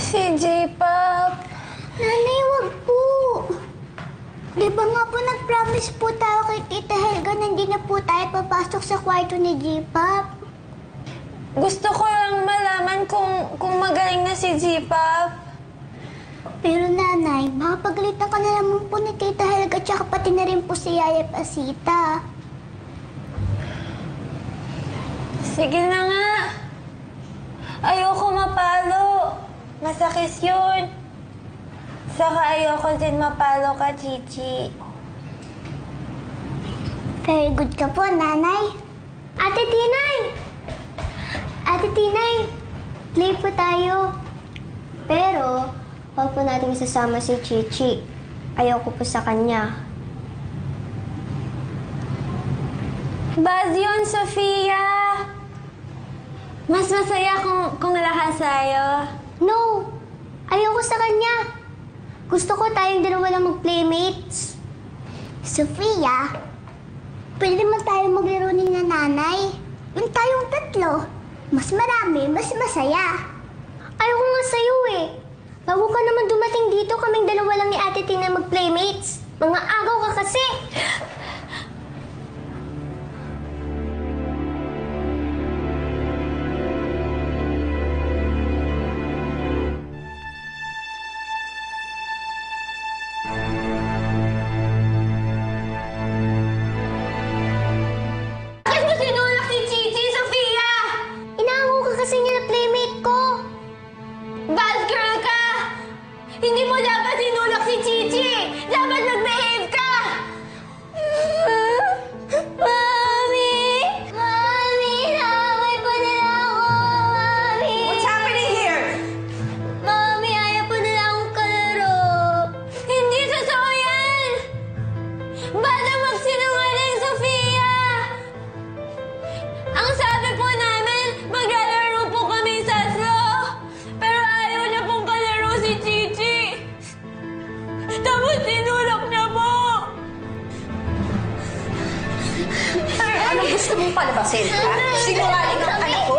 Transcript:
Si J-Pop. Nanay, wag po. Di ba nga po nag-promise po tayo kay Tita Helga na hindi na po tayo papasok sa kwarto ni J-Pop? Gusto ko lang malaman kung magaling na si J-Pop. Pero nanay, makapagalitan ka na naman po ni Tita Helga tsaka pati na rin po si Yaya Pasita. Sige na nga. Ayoko mapalo. Masakit yun. Saka ayoko din mapalo ka, Chichi. Very good ka po, nanay. Ate Tinay! Ate Tinay, play po tayo. Pero, huwag po natin isasama si Chichi. Ayoko po sa kanya. Baz yun, Sofia. Mas masaya kung lahat sa'yo. No! Ayoko sa kanya. Gusto ko tayong dalawa lang mag-playmates. Sofia, pwede naman tayo maglaro ni nanay. Yung tayong tatlo. Mas marami, mas masaya. Ayoko nga sa'yo eh. Bago ka naman dumating dito, kaming dalawa lang ni Ate Tina mag-playmates. Mga agaw ka kasi. Bakit mo sinulak si Chichi, Sofia? Inaango ka kasi niya na playmate ko. Bad girl ka! Hindi mo dapat sinulak si Chichi! Dapat mag-behave ka! Mami! Mami, naaway pa nila ako. Mami! What's happening here? Mami, ayaw pa nila akong kalaro. Hindi totoo yan! Basta magsinungaling, Sofia! Ang sabi po namin, maglalaro po kami tatlo. Pero ayaw niya pong kalaro si Chichi. Tapos sinulak niya po. Ano gusto mong palabasin, ha? Sinungaling ang anak ko?